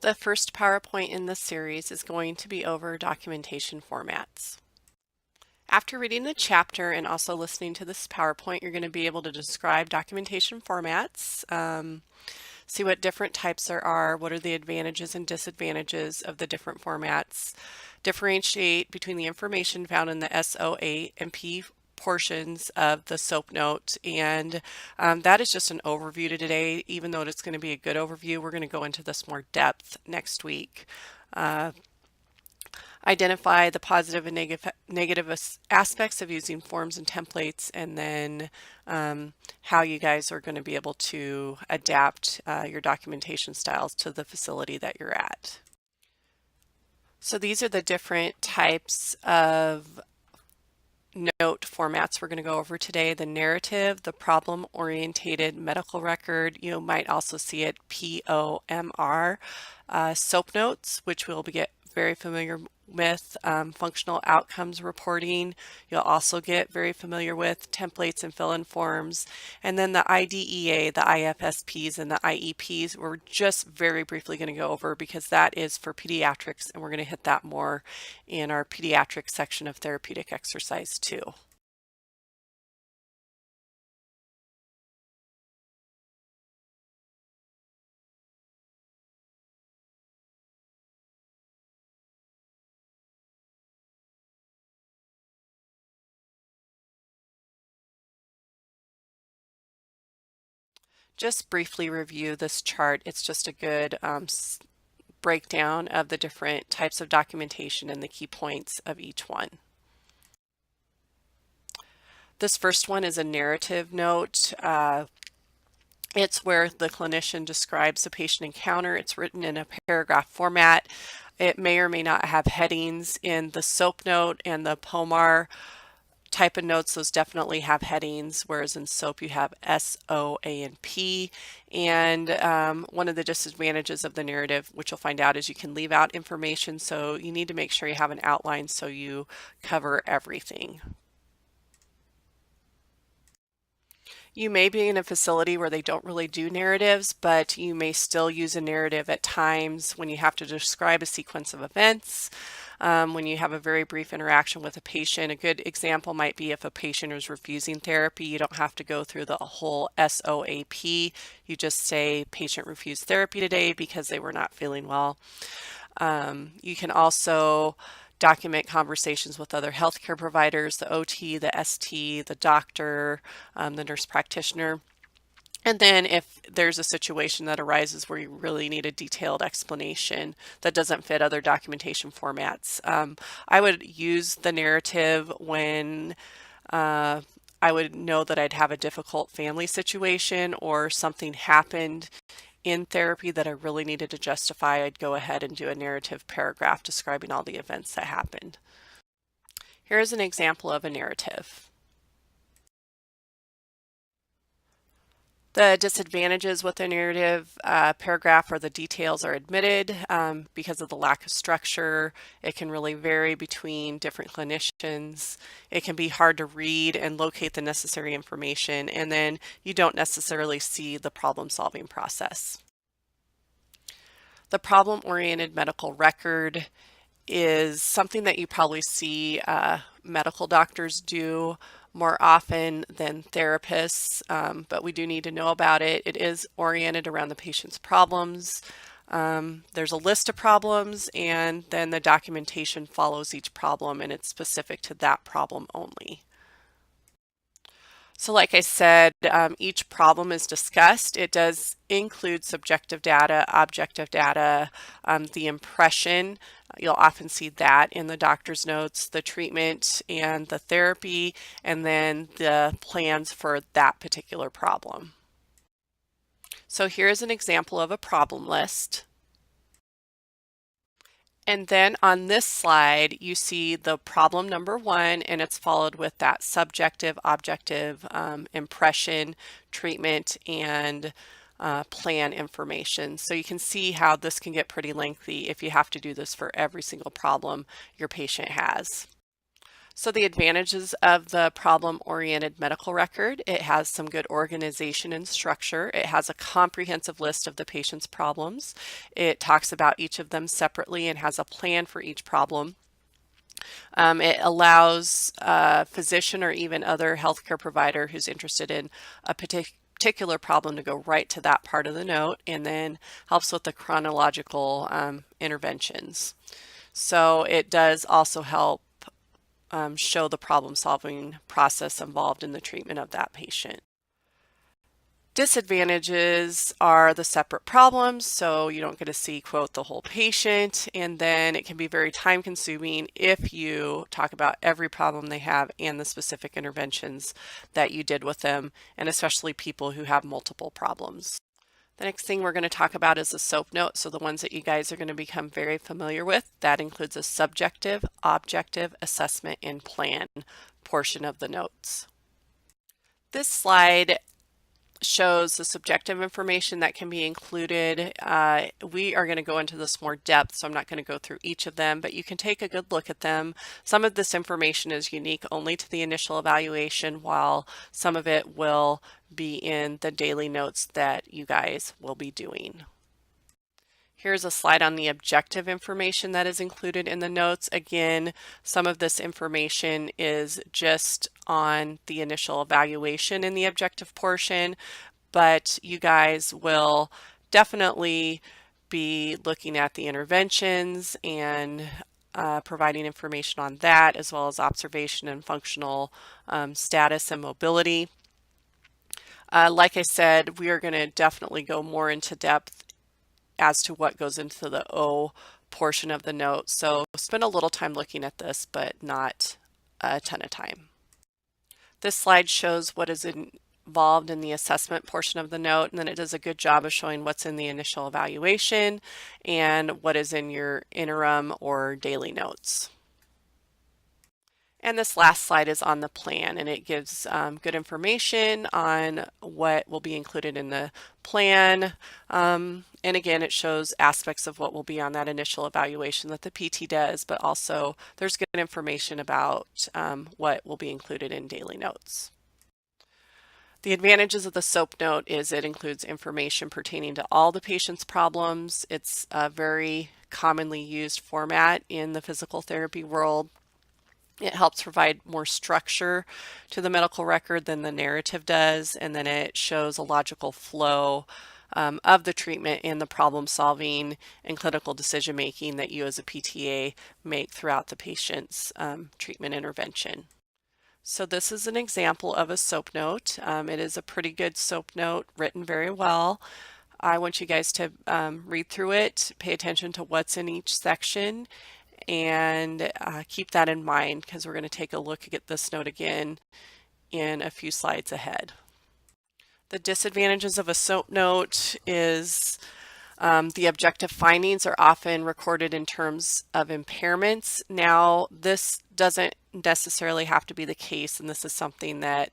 The first PowerPoint in this series is going to be over documentation formats. After reading the chapter and also listening to this PowerPoint, you're going to be able to describe documentation formats, see what different types there are, what are the advantages and disadvantages of the different formats, differentiate between the information found in the SO8 and P portions of the SOAP note, and that is just an overview today. Even though it's going to be a good overview, we're going to go into this more depth next week. Identify the positive and negative aspects of using forms and templates, and then how you guys are going to be able to adapt your documentation styles to the facility that you're at. So these are the different types of note formats we're going to go over today: the narrative, the problem-oriented medical record. You might also see it POMR, SOAP notes, which we'll get very familiar with, functional outcomes reporting. You'll also get very familiar with templates and fill-in forms. And then the IDEA, the IFSPs, and the IEPs, we're just very briefly going to go over because that is for pediatrics, and we're going to hit that more in our pediatric section of therapeutic exercise 2. Just briefly review this chart. It's just a good breakdown of the different types of documentation and the key points of each one. This first one is a narrative note. It's where the clinician describes the patient encounter. It's written in a paragraph format. It may or may not have headings. In the SOAP note and the POMR type of notes, those definitely have headings, whereas in SOAP you have S, O, A, and P. And one of the disadvantages of the narrative, which you'll find out, is you can leave out information, so you need to make sure you have an outline so you cover everything. You may be in a facility where they don't really do narratives, but you may still use a narrative at times when you have to describe a sequence of events. When you have a very brief interaction with a patient. A good example might be if a patient is refusing therapy, you don't have to go through the whole SOAP. You just say patient refused therapy today because they were not feeling well. You can also document conversations with other healthcare providers, the OT, the ST, the doctor, the nurse practitioner. And then if there's a situation that arises where you really need a detailed explanation that doesn't fit other documentation formats, I would use the narrative when I would know that I'd have a difficult family situation or something happened in therapy that I really needed to justify. I'd go ahead and do a narrative paragraph describing all the events that happened. Here's an example of a narrative. The disadvantages with a narrative paragraph are the details are omitted because of the lack of structure. It can really vary between different clinicians. It can be hard to read and locate the necessary information, and then you don't necessarily see the problem-solving process. The problem-oriented medical record is something that you probably see medical doctors do more often than therapists, but we do need to know about it. It is oriented around the patient's problems. There's a list of problems, and then the documentation follows each problem, and it's specific to that problem only. So like I said, each problem is discussed. It does include subjective data, objective data, the impression. You'll often see that in the doctor's notes, the treatment and the therapy, and then the plans for that particular problem. So here's an example of a problem list. And then on this slide, you see the problem number 1, and it's followed with that subjective, objective impression, treatment, and plan information. So you can see how this can get pretty lengthy if you have to do this for every single problem your patient has. So the advantages of the problem-oriented medical record: it has some good organization and structure. It has a comprehensive list of the patient's problems. It talks about each of them separately and has a plan for each problem. It allows a physician or even other healthcare provider who's interested in a particular problem to go right to that part of the note, and then helps with the chronological interventions. So it does also help show the problem-solving process involved in the treatment of that patient. Disadvantages are the separate problems, so you don't get to see, quote, the whole patient, and then it can be very time consuming if you talk about every problem they have and the specific interventions that you did with them, and especially people who have multiple problems. The next thing we're going to talk about is the SOAP note, so the ones that you guys are going to become very familiar with. That includes a subjective, objective, assessment, and plan portion of the notes. This slide shows the subjective information that can be included. We are going to go into this more depth, so I'm not going to go through each of them, but you can take a good look at them. Some of this information is unique only to the initial evaluation, while some of it will be in the daily notes that you guys will be doing. Here's a slide on the objective information that is included in the notes. Again, some of this information is just on the initial evaluation in the objective portion, but you guys will definitely be looking at the interventions and providing information on that, as well as observation and functional status and mobility. Like I said, we are going to definitely go more into depth as to what goes into the O portion of the note. So spend a little time looking at this, but not a ton of time. This slide shows what is involved in the assessment portion of the note, and then it does a good job of showing what's in the initial evaluation and what is in your interim or daily notes. And this last slide is on the plan, and it gives good information on what will be included in the plan. And again, it shows aspects of what will be on that initial evaluation that the PT does, but also there's good information about what will be included in daily notes. The advantages of the SOAP note is it includes information pertaining to all the patient's problems. It's a very commonly used format in the physical therapy world. It helps provide more structure to the medical record than the narrative does, and then it shows a logical flow of the treatment and the problem solving and clinical decision making that you as a PTA make throughout the patient's treatment intervention. So this is an example of a SOAP note. It is a pretty good SOAP note, written very well. I want you guys to read through it, pay attention to what's in each section, and keep that in mind, because we're going to take a look at this note again in a few slides ahead. The disadvantages of a SOAP note is the objective findings are often recorded in terms of impairments. Now, this doesn't necessarily have to be the case, and this is something that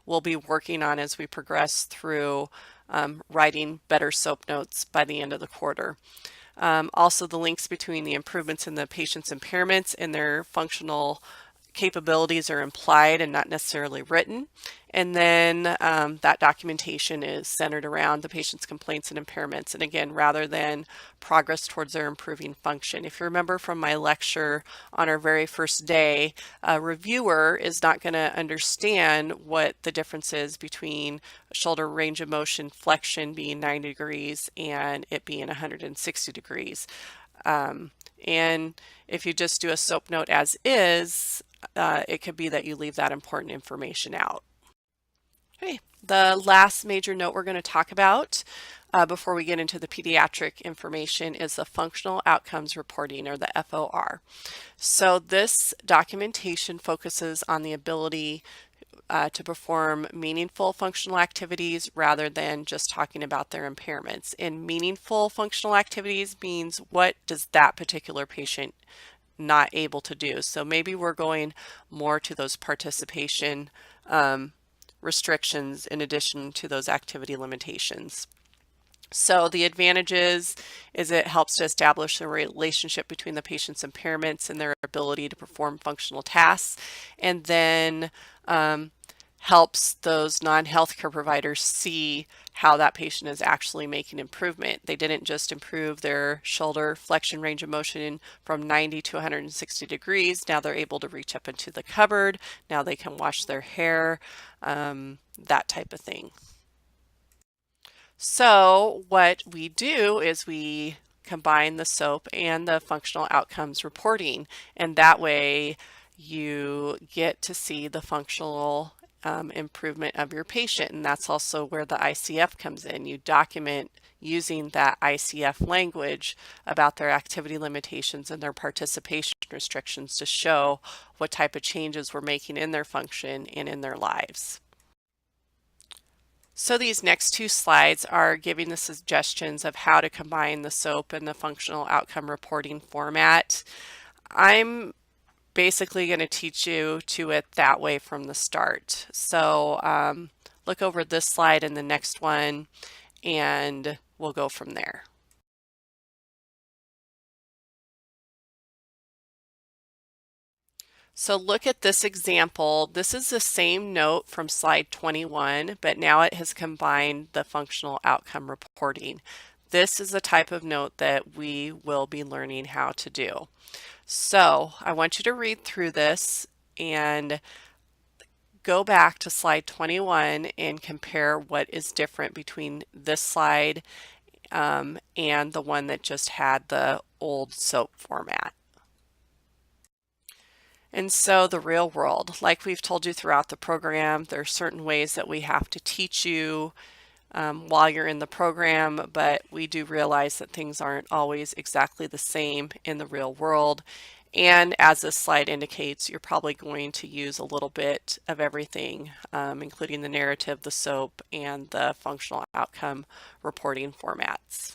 we'll be working on as we progress through writing better SOAP notes by the end of the quarter. Also, the links between the improvements in the patient's impairments and their functional capabilities are implied and not necessarily written. And then that documentation is centered around the patient's complaints and impairments, and again, rather than progress towards their improving function. If you remember from my lecture on our very first day, a reviewer is not going to understand what the difference is between shoulder range of motion flexion being 90 degrees and it being 160 degrees. And if you just do a SOAP note as is, it could be that you leave that important information out. Okay, the last major note we're going to talk about before we get into the pediatric information is the functional outcomes reporting, or the FOR. So this documentation focuses on the ability to perform meaningful functional activities rather than just talking about their impairments. And meaningful functional activities means, what does that particular patient not able to do? So maybe we're going more to those participation restrictions in addition to those activity limitations. So the advantages is it helps to establish a relationship between the patient's impairments and their ability to perform functional tasks, and then helps those non-healthcare providers see how that patient is actually making improvement. They didn't just improve their shoulder flexion range of motion from 90 to 160 degrees. Now they're able to reach up into the cupboard. Now they can wash their hair, that type of thing. So what we do is we combine the SOAP and the functional outcomes reporting, and that way you get to see the functional improvement of your patient. And that's also where the ICF comes in. You document using that ICF language about their activity limitations and their participation restrictions to show what type of changes we're making in their function and in their lives. So these next two slides are giving the suggestions of how to combine the SOAP and the functional outcome reporting format. I'm basically going to teach you to it that way from the start. So look over this slide and the next one, and we'll go from there. So look at this example. This is the same note from slide 21, but now it has combined the functional outcome reporting. This is the type of note that we will be learning how to do. So I want you to read through this and go back to slide 21 and compare what is different between this slide and the one that just had the old SOAP format. And so the real world, like we've told you throughout the program, there are certain ways that we have to teach you while you're in the program, but we do realize that things aren't always exactly the same in the real world. And as this slide indicates, you're probably going to use a little bit of everything, including the narrative, the SOAP, and the functional outcome reporting formats.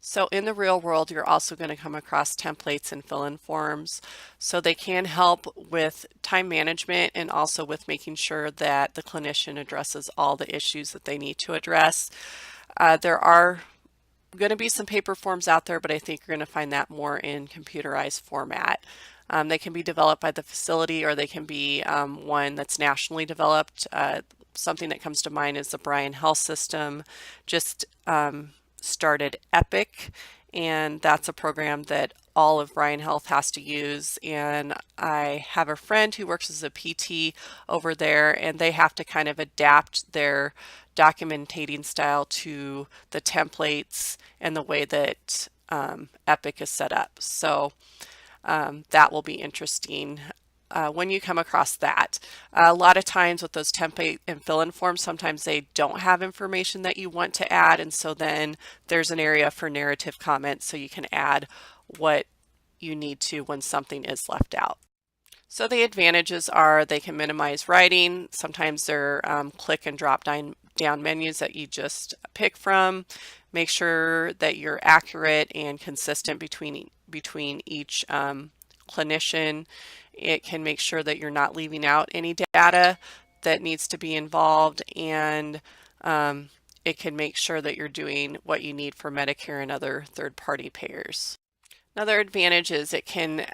So in the real world, you're also going to come across templates and fill-in forms. So they can help with time management and also with making sure that the clinician addresses all the issues that they need to address. There are going to be some paper forms out there, but I think you're going to find that more in computerized format. They can be developed by the facility, or they can be one that's nationally developed. Something that comes to mind is the Bryan Health System. Just started Epic, and that's a program that all of Bryan Health has to use. And I have a friend who works as a PT over there, and they have to kind of adapt their documenting style to the templates and the way that Epic is set up. So that will be interesting when you come across that. A lot of times with those template and fill-in forms, sometimes they don't have information that you want to add, and so then there's an area for narrative comments so you can add what you need to when something is left out. So the advantages are they can minimize writing. Sometimes they're click and drop down menus that you just pick from. Make sure that you're accurate and consistent between each clinician. It can make sure that you're not leaving out any data that needs to be involved, and it can make sure that you're doing what you need for Medicare and other third-party payers. Another advantage is it can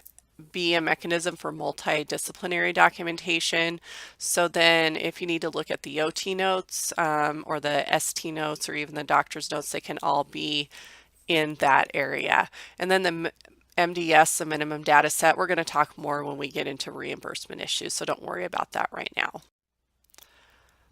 be a mechanism for multidisciplinary documentation. So then if you need to look at the OT notes or the ST notes or even the doctor's notes, they can all be in that area. And then the MDS, the minimum data set, we're going to talk more when we get into reimbursement issues, so don't worry about that right now.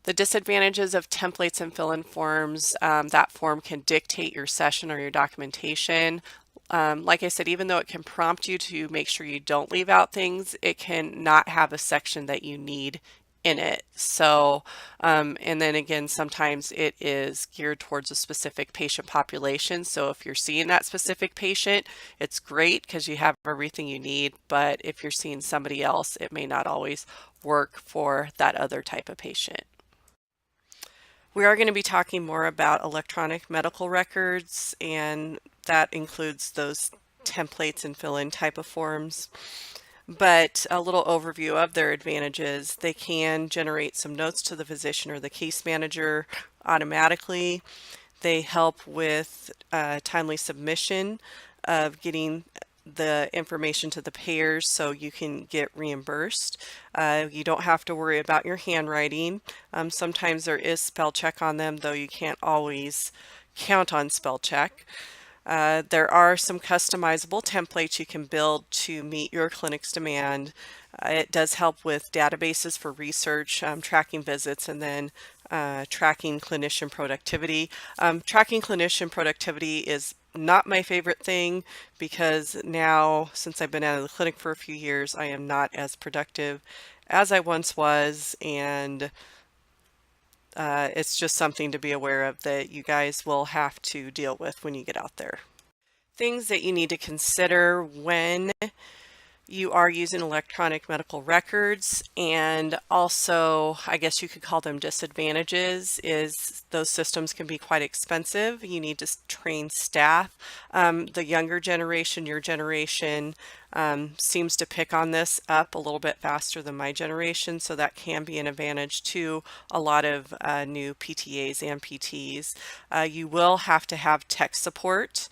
The disadvantages of templates and fill-in forms, that form can dictate your session or your documentation. Like I said, even though it can prompt you to make sure you don't leave out things, it can not have a section that you need in it. So, and then again, sometimes it is geared towards a specific patient population. So if you're seeing that specific patient, it's great because you have everything you need. But if you're seeing somebody else, it may not always work for that other type of patient. We are going to be talking more about electronic medical records, and that includes those templates and fill-in type of forms. But a little overview of their advantages: they can generate some notes to the physician or the case manager automatically. They help with timely submission of getting the information to the payers so you can get reimbursed. You don't have to worry about your handwriting. Sometimes there is spell check on them, though you can't always count on spell check. There are some customizable templates you can build to meet your clinic's demand. It does help with databases for research, tracking visits, and then tracking clinician productivity. Tracking clinician productivity is not my favorite thing because now, since I've been out of the clinic for a few years, I am not as productive as I once was, and it's just something to be aware of that you guys will have to deal with when you get out there. Things that you need to consider when you are using electronic medical records, and also I guess you could call them disadvantages, is those systems can be quite expensive. You need to train staff. The younger generation, your generation, seems to pick on this up a little bit faster than my generation, so that can be an advantage to a lot of new PTAs and PTs. You will have to have tech support.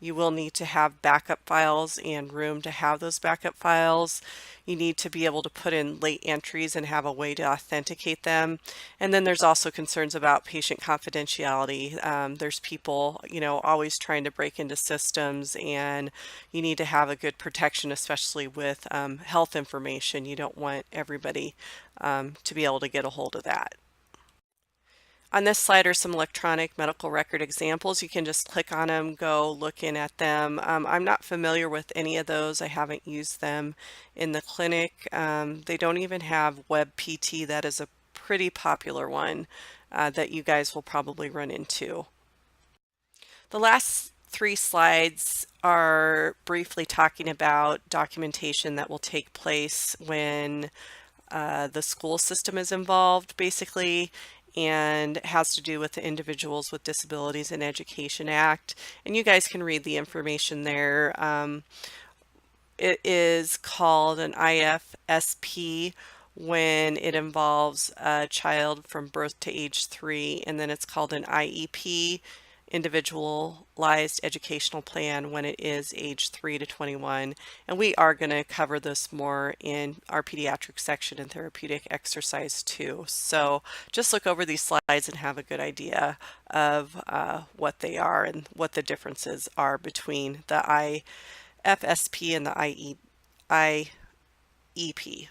You will need to have backup files and room to have those backup files. You need to be able to put in late entries and have a way to authenticate them. And then there's also concerns about patient confidentiality. There's people, always trying to break into systems, and you need to have a good protection, especially with health information. You don't want everybody to be able to get a hold of that. On this slide are some electronic medical record examples. You can just click on them, go look in at them. I'm not familiar with any of those. I haven't used them in the clinic. They don't even have WebPT. That is a pretty popular one that you guys will probably run into. The last 3 slides are briefly talking about documentation that will take place when the school system is involved, basically, and it has to do with the Individuals with Disabilities in Education Act. And you guys can read the information there. It is called an IFSP when it involves a child from birth to age 3, and then it's called an IEP, Individualized Educational Plan, when it is age 3 to 21. And we are going to cover this more in our pediatric section and therapeutic exercise 2. So just look over these slides and have a good idea of what they are and what the differences are between the IFSP and the IEP.